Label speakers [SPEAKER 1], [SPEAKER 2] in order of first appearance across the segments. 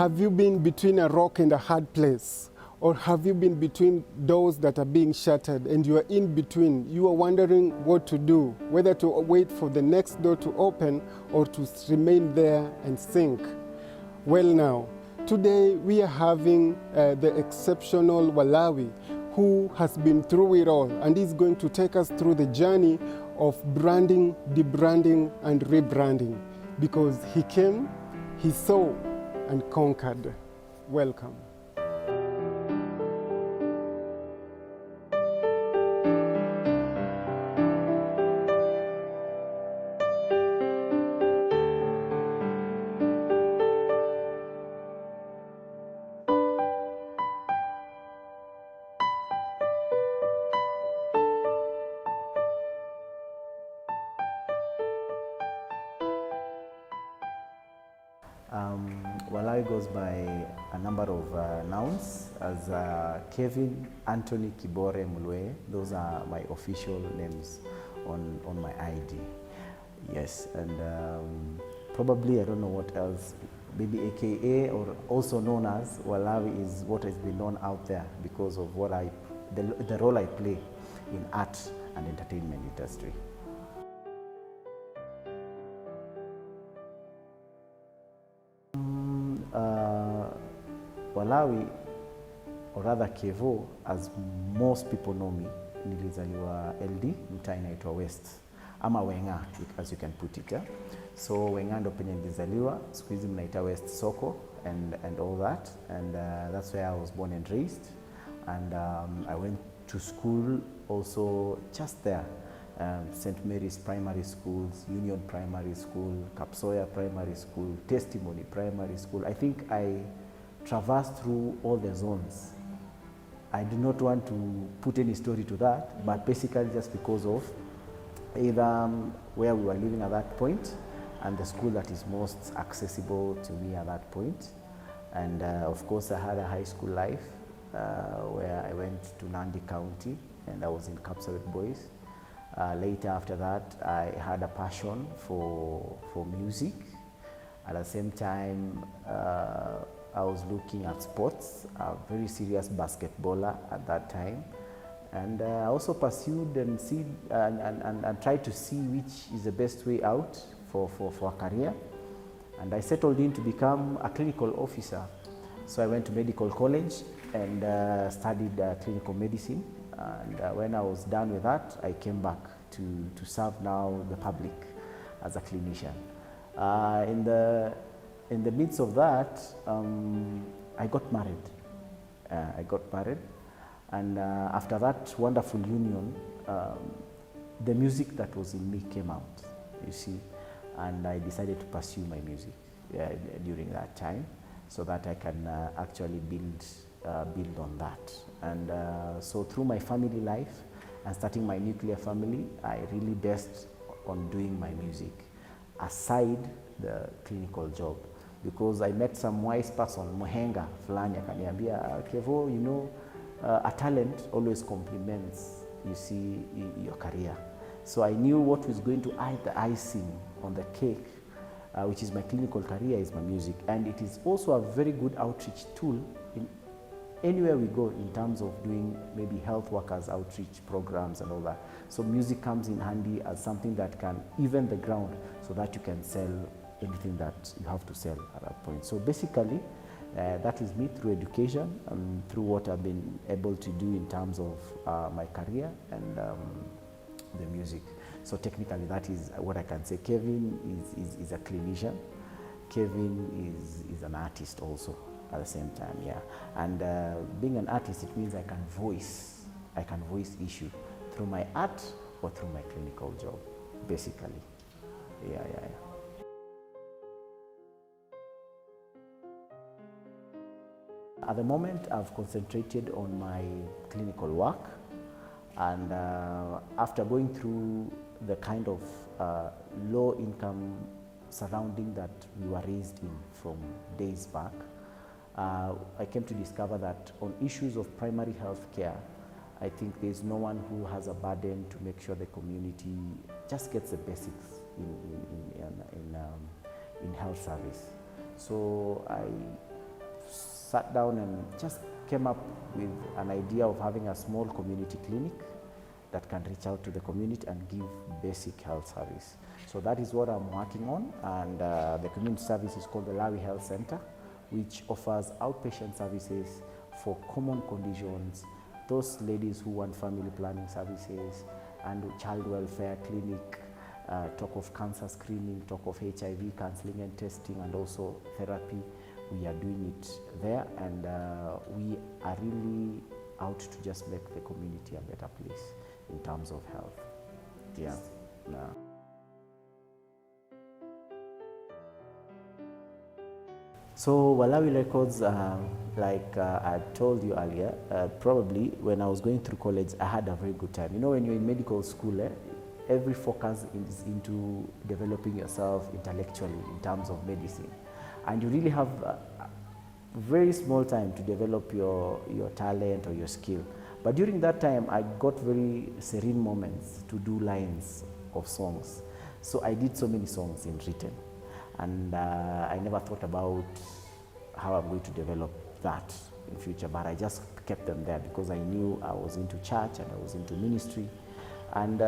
[SPEAKER 1] Have you been between a rock and a hard place? Or have you been between doors that are being shattered and you are in between? You are wondering what to do, whether to wait for the next door to open or to remain there and sink. Well now, today we are having the exceptional Walawi, who has been through it all and is going to take us through the journey of branding, debranding and rebranding, because he came, he saw and conquered. Welcome.
[SPEAKER 2] Walawi goes by a number of nouns as Kevin Anthony Kibore Mulwenye. Those are my official names on my ID. Yes, and probably I don't know what else, maybe AKA or also known as Walawi is what has been known out there because of what the role I play in art and entertainment industry. Walawi, or rather Kevo, as most people know me, nilizaliwa LD, mtaa inaitwa West, ama Wenga, as you can put it. Yeah? So Wenga ndo penye nilizaliwa, siku hizi mnaita West Soko and all that, and that's where I was born and raised. And I went to school also just there. St. Mary's Primary Schools, Union Primary School, Kapsoya Primary School, Testimony Primary School. I think I traversed through all the zones. I do not want to put any story to that, but basically just because of either where we were living at that point and the school that is most accessible to me at that point. And of course I had a high school life where I went to Nandi County and I was in Kapsoya Boys. Later after that, I had a passion for music. At the same time, I was looking at sports, a very serious basketballer at that time. And I also pursued and tried to see which is the best way out for a career. And I settled in to become a clinical officer. So I went to medical college and studied clinical medicine. And when I was done with that, I came back to serve now the public as a clinician. In the midst of that, I got married. And after that wonderful union, the music that was in me came out, you see, and I decided to pursue my music during that time so that I can actually build on that. And so through my family life and starting my nuclear family, I really based on doing my music aside the clinical job, because I met some wise person, Mohenga fulani akaniambia, Kevo, you know, a talent always complements, you see, your career. So I knew what was going to add the icing on the cake, which is my clinical career, is my music. And it is also a very good outreach tool in anywhere we go in terms of doing maybe health workers outreach programs and all that. So music comes in handy as something that can even the ground so that you can sell anything that you have to sell at that point. So basically, that is me through education and through what I've been able to do in terms of my career and the music. So technically that is what I can say. Kevin is a clinician. Kevin is an artist also at the same time, yeah. And being an artist, it means I can voice issue through my art or through my clinical job, basically. Yeah. At the moment, I've concentrated on my clinical work, and after going through the kind of low income surrounding that we were raised in from days back, I came to discover that on issues of primary health care, I think there's no one who has a burden to make sure the community just gets the basics in health service. So I sat down and just came up with an idea of having a small community clinic that can reach out to the community and give basic health service. So that is what I'm working on, and the community service is called the Walawi Health Center, which offers outpatient services for common conditions, those ladies who want family planning services, and child welfare clinic, talk of cancer screening, talk of HIV counseling and testing, and also therapy. We are doing it there, and we are really out to just make the community a better place in terms of health. Yeah. So Walawi Records, like I told you earlier, probably when I was going through college, I had a very good time. You know, when you're in medical school, every focus is into developing yourself intellectually in terms of medicine. And you really have a very small time to develop your talent or your skill. But during that time, I got very serene moments to do lines of songs. So I did so many songs in written. And I never thought about how I'm going to develop that in future, but I just kept them there because I knew I was into church and I was into ministry. And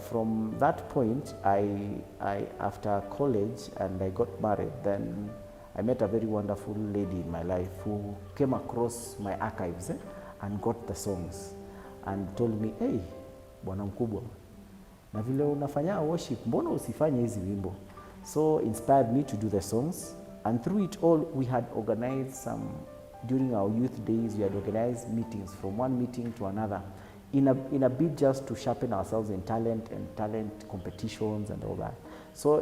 [SPEAKER 2] from that point, after college and I got married, then I met a very wonderful lady in my life who came across my archives and got the songs and told me, hey, bwana mkubwa, na vile unafanya worship, mbona usifanye hizi wimbo? So inspired me to do the songs, and through it all we had organized some, during our youth days we had organized meetings from one meeting to another in a bid just to sharpen ourselves in talent competitions and all that. So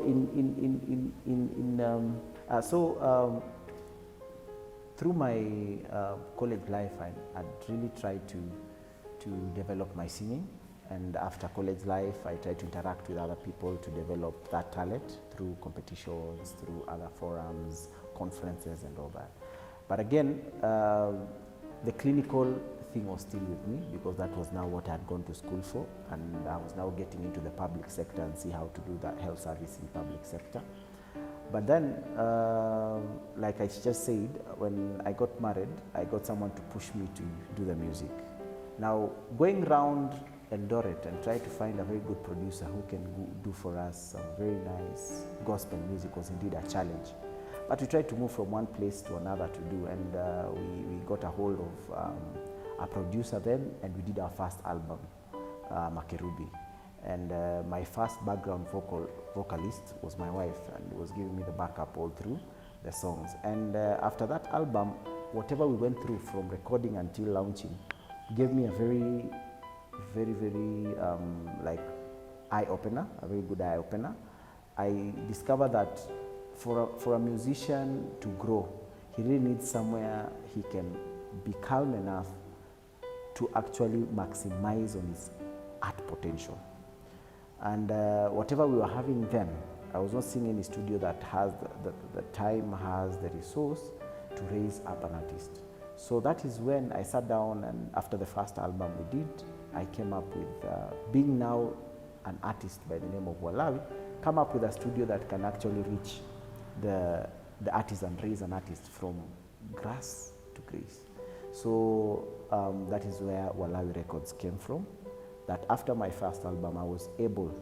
[SPEAKER 2] through my college life I'd really tried to develop my singing. And after college life, I tried to interact with other people to develop that talent through competitions, through other forums, conferences and all that. But again, the clinical thing was still with me because that was now what I had gone to school for, and I was now getting into the public sector and see how to do that health service in public sector. But then, like I just said, when I got married, I got someone to push me to do the music. Now, going around Eldoret and try to find a very good producer who can do for us some very nice gospel music was indeed a challenge. But we tried to move from one place to another to do, and we got a hold of a producer then, and we did our first album, Makerubi. And my first background vocalist was my wife, and was giving me the backup all through the songs. And after that album, whatever we went through from recording until launching gave me a very like eye-opener, a very good eye-opener. I discovered that for a musician to grow, he really needs somewhere he can be calm enough to actually maximize on his art potential. And whatever we were having then, I was not seeing any studio that has the time, has the resource to raise up an artist. So that is when I sat down, and after the first album we did, I came up with, being now an artist by the name of Walawi, come up with a studio that can actually reach the artist and raise an artist from grass to grace. So that is where Walawi Records came from. That after my first album, I was able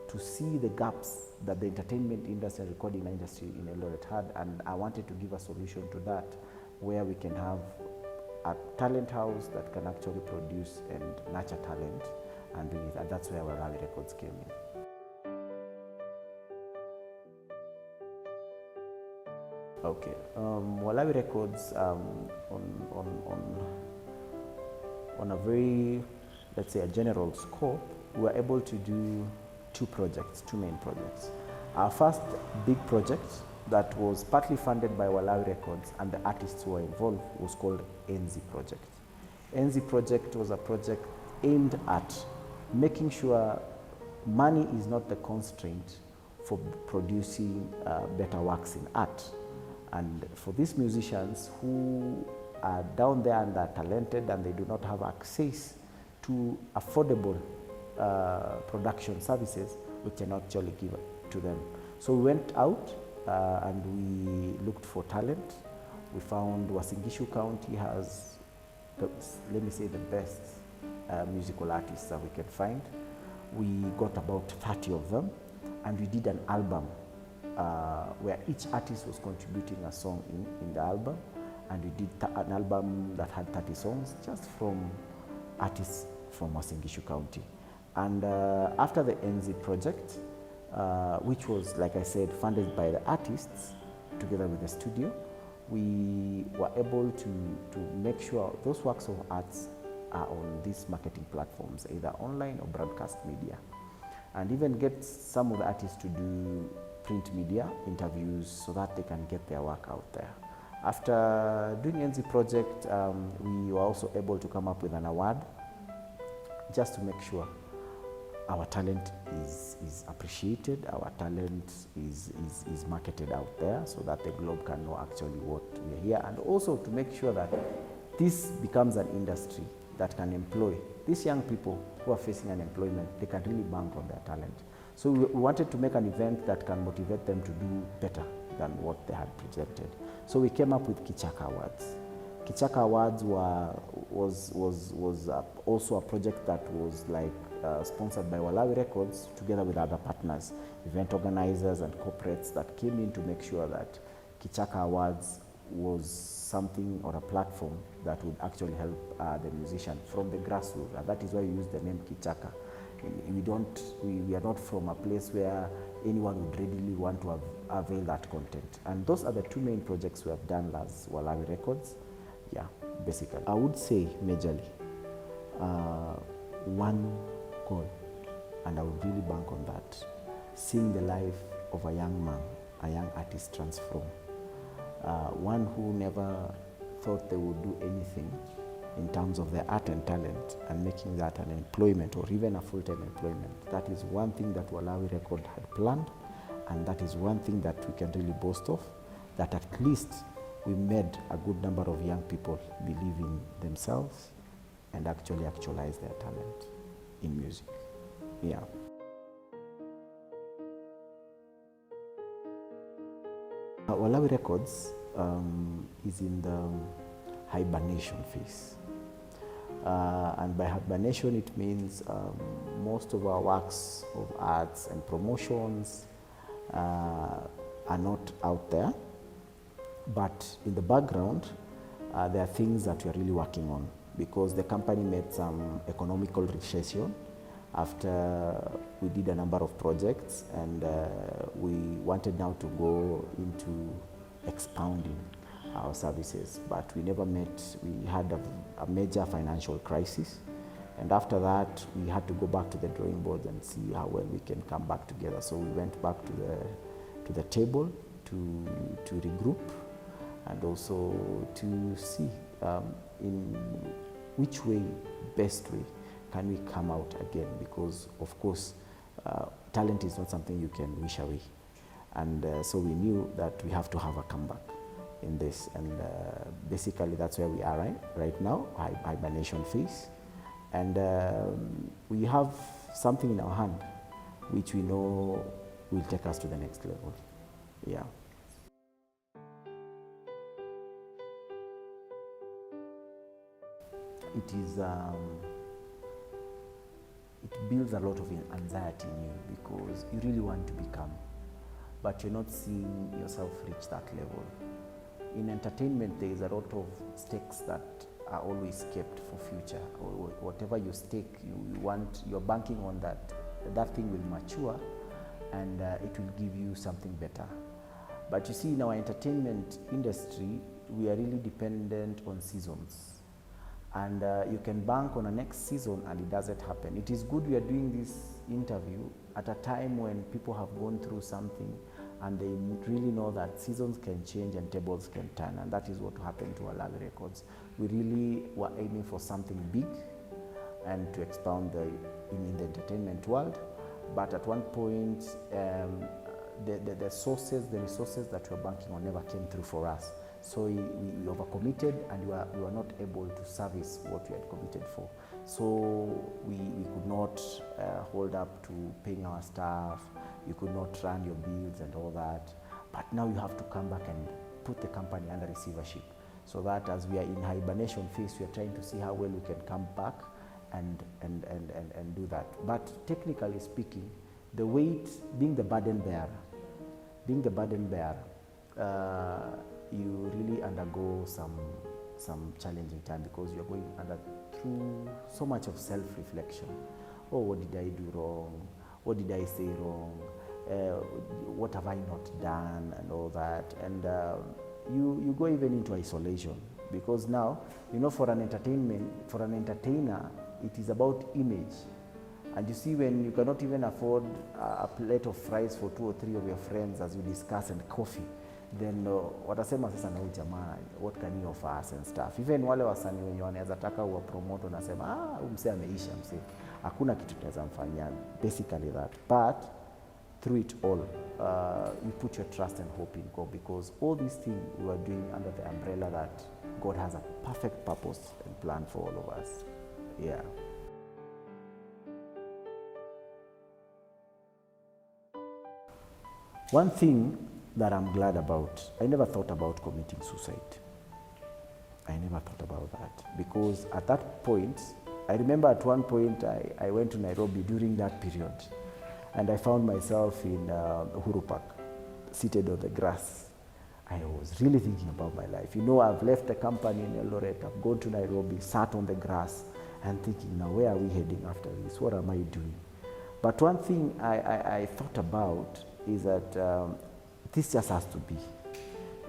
[SPEAKER 2] to see the gaps that the entertainment industry and recording industry in Eldoret had, and I wanted to give a solution to that, where we can have a talent house that can actually produce and nurture talent and bring it. And that's where Walawi Records came in. Okay, Walawi Records on a very, let's say, a general scope, we were able to do two main projects. Our first big project that was partly funded by Walawi Records and the artists who were involved was called NZ Project. NZ Project was a project aimed at making sure money is not the constraint for producing better works in art. And for these musicians who are down there and are talented and they do not have access to affordable production services, we can actually give to them. So we went out and we looked for talent. We found Wasingishu County has, let me say, the best musical artists that we can find. We got about 30 of them, and we did an album where each artist was contributing a song in the album, and we did an album that had 30 songs just from artists from Wasingishu County. And after the NZ project, which was, like I said, funded by the artists together with the studio, we were able to make sure those works of arts are on these marketing platforms, either online or broadcast media, and even get some of the artists to do print media interviews so that they can get their work out there. After doing NZ project, we were also able to come up with an award just to make sure our talent is appreciated, our talent is marketed out there so that the globe can know actually what we are here, and also to make sure that this becomes an industry that can employ these young people who are facing unemployment. They can really bank on their talent. So we wanted to make an event that can motivate them to do better than what they had projected. So we came up with Kichaka Awards. Kichaka Awards was also a project that was like sponsored by Walawi Records together with other partners, event organizers and corporates that came in to make sure that Kichaka Awards was something or a platform that would actually help the musician from the grassroots. And that is why we use the name Kichaka. We are not from a place where anyone would readily want to avail that content. And those are the two main projects we have done as Walawi Records. Yeah, basically. I would say majorly one goal, and I would really bank on that, seeing the life of a young man, a young artist transform. One who never thought they would do anything in terms of their art and talent and making that an employment or even a full-time employment. That is one thing that Walawi Record had planned, and that is one thing that we can really boast of, that at least we made a good number of young people believe in themselves and actually actualize their talent in music. Yeah. Walawi Records is in the hibernation phase. And by hibernation, it means most of our works of arts and promotions are not out there. But in the background, there are things that we are really working on, because the company made some economical recession after we did a number of projects, and we wanted now to go into expounding our services, but we never met. We had a major financial crisis, and after that we had to go back to the drawing board and see how well we can come back together. So we went back to the table to regroup, and also to see in which way, best way, can we come out again, because of course talent is not something you can wish away, and so we knew that we have to have a comeback in this, and basically that's where we are right now, hibernation phase, and we have something in our hand which we know will take us to the next level. Yeah. It builds a lot of anxiety in you, because you really want to become, but you're not seeing yourself reach that level. In entertainment, there is a lot of stakes that are always kept for future, or whatever you stake, you're banking on that thing will mature, and it will give you something better. But you see, in our entertainment industry, we are really dependent on seasons. And you can bank on a next season and it doesn't happen. It is good we are doing this interview at a time when people have gone through something and they really know that seasons can change and tables can turn, and that is what happened to Walawi Records. We really were aiming for something big and to expound in the entertainment world, but at one point the resources that we were banking on never came through for us. So we overcommitted, and we were not able to service what we had committed for. So we could not hold up to paying our staff. You could not run your bills and all that. But now you have to come back put the company under receivership, so that as we are in hibernation phase, we are trying to see how well we can come back and do that. But technically speaking, the weight, being the burden bearer, you really undergo some challenging time, because you're going through so much of self-reflection. Oh, what did I do wrong? What did I say wrong? What have I not done, and all that. And you go even into isolation, because now, you know, for an entertainer, it is about image. And you see, when you cannot even afford a plate of fries for 2 or 3 of your friends, as you discuss, and coffee, then watasema sasa na huyu jamaa, what can he offer us and stuff. Even wale wasanii wenye wanaweza taka uwa promote, unasema msee ameisha, msee hakuna kitu tunaweza mfanyia, basically that. But through it all, you put your trust and hope in God, because all these things you are doing under the umbrella that God has a perfect purpose and plan for all of us. Yeah. One thing that I'm glad about, I never thought about committing suicide. I never thought about that, because at that point, I remember at one point I went to Nairobi during that period, and I found myself in Uhuru Park, seated on the grass. I was really thinking about my life. You know, I've left the company in Eldoret, I've gone to Nairobi, sat on the grass, and thinking, now where are we heading after this? What am I doing? But one thing I thought about is that this just has to be.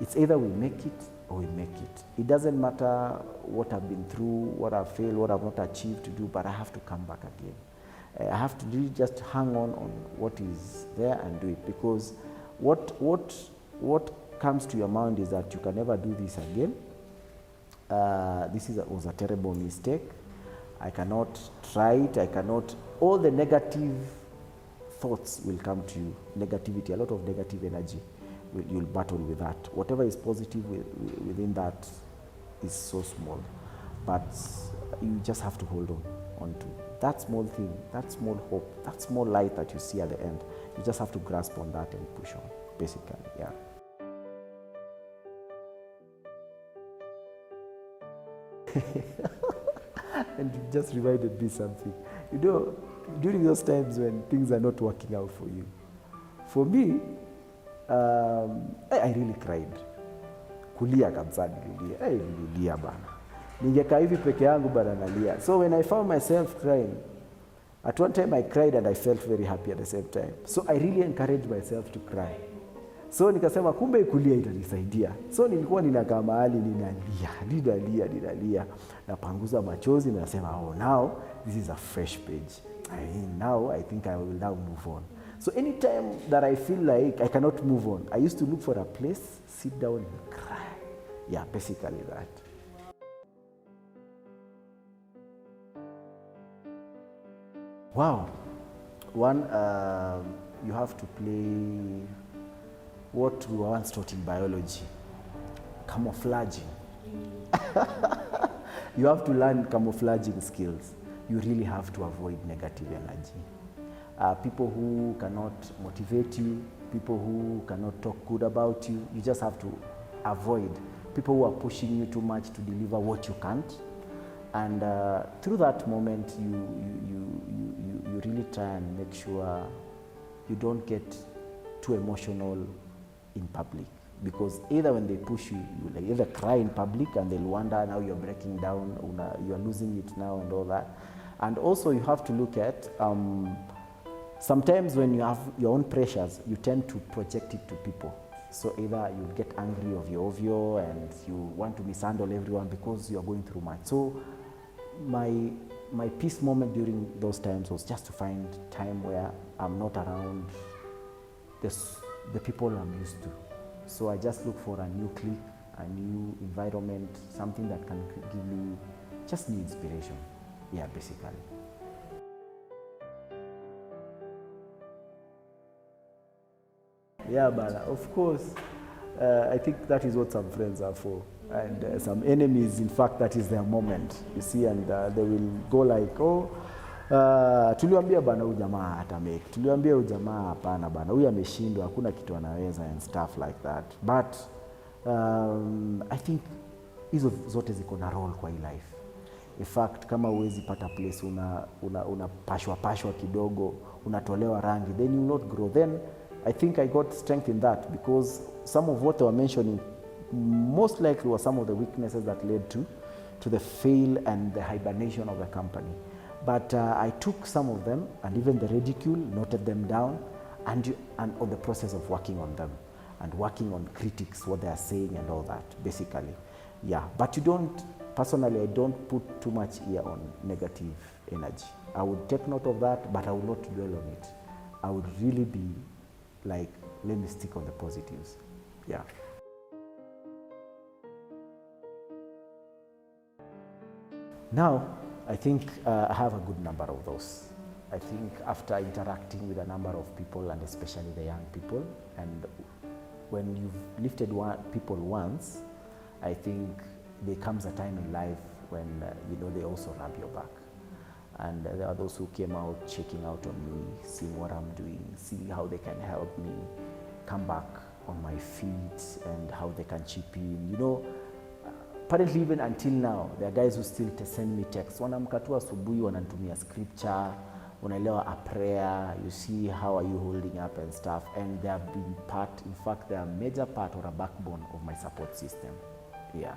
[SPEAKER 2] It's either we make it or we make it. It doesn't matter what I've been through, what I've failed, what I've not achieved to do, but I have to come back again. I have to really just hang on what is there and do it, because what comes to your mind is that you can never do this again. This was a terrible mistake. I cannot try it. I cannot. All the negative thoughts will come to you. Negativity, a lot of negative energy. You'll battle with that. Whatever is positive within that is so small, but you just have to hold on to that small thing, that small hope, that small light that you see at the end. You just have to grasp on that and push on, basically. Yeah. And you just reminded me something. You know, during those times when things are not working out for you, for me, I really cried. Kulia kabisa nililia. Nililia bana. Ningekaa hivi peke yangu bana nalia. So when I found myself crying, at one time I cried and I felt very happy at the same time. So I really encouraged myself to cry. So nikasema kumbe kulia itanisaidia. So nilikuwa ninakaa mahali ninalia. Napanguza machozi na nasema, oh, now this is a fresh page. Now I think I will now move on. So anytime that I feel like I cannot move on, I used to look for a place, sit down and cry. Yeah, basically that. Wow. One, you have to play what we were once taught in biology, camouflaging. You have to learn camouflaging skills. You really have to avoid negative energy. People who cannot motivate you, people who cannot talk good about you, you just have to avoid. People who are pushing you too much to deliver what you can't. And through that moment, you really try and make sure you don't get too emotional in public. Because either when they push you, you like either cry in public and they'll wonder now you're breaking down, you're losing it now and all that. And also you have to look at, sometimes when you have your own pressures, you tend to project it to people. So either you get angry ovyo and you want to mishandle everyone because you're going through much. So my peace moment during those times was just to find time where I'm not around the people I'm used to. So I just look for a new clique, a new environment, something that can give me just new inspiration. Yeah, basically. Yeah, but of course, I think that is what some friends are for. And some enemies, in fact, that is their moment, you see, and they will go like, oh, tuliambia bana huyu jamaa atamake, tuliambia huyu jamaa hapana bana, huyu ameshindwa, hakuna kitu anaweza and stuff like that. But I think hizo zote ziko na role kwa hii life. In fact, kama uwezi pata place una pashwa kidogo, unatolewa rangi, then you will not grow. Then I think I got strength in that, because some of what they were mentioning most likely were some of the weaknesses that led to the fail and the hibernation of the company. But I took some of them, and even the ridicule, noted them down, and on the process of working on them and working on critics, what they are saying and all that, basically. Yeah, but personally, I don't put too much ear on negative energy. I would take note of that, but I would not dwell on it. I would really be like, let me stick on the positives. Yeah. Now, I think I have a good number of those. I think after interacting with a number of people, and especially the young people, and when you've lifted people once, I think there comes a time in life when they also rub your back. And there are those who came out checking out on me, seeing what I'm doing, seeing how they can help me come back on my feet and how they can chip in. Apparently even until now, there are guys who still send me texts. Wanamka tu asubuhi wananitumia scripture, unaelewa a prayer, you see how are you holding up and stuff. And they have been in fact, they are a major part or a backbone of my support system. Yeah.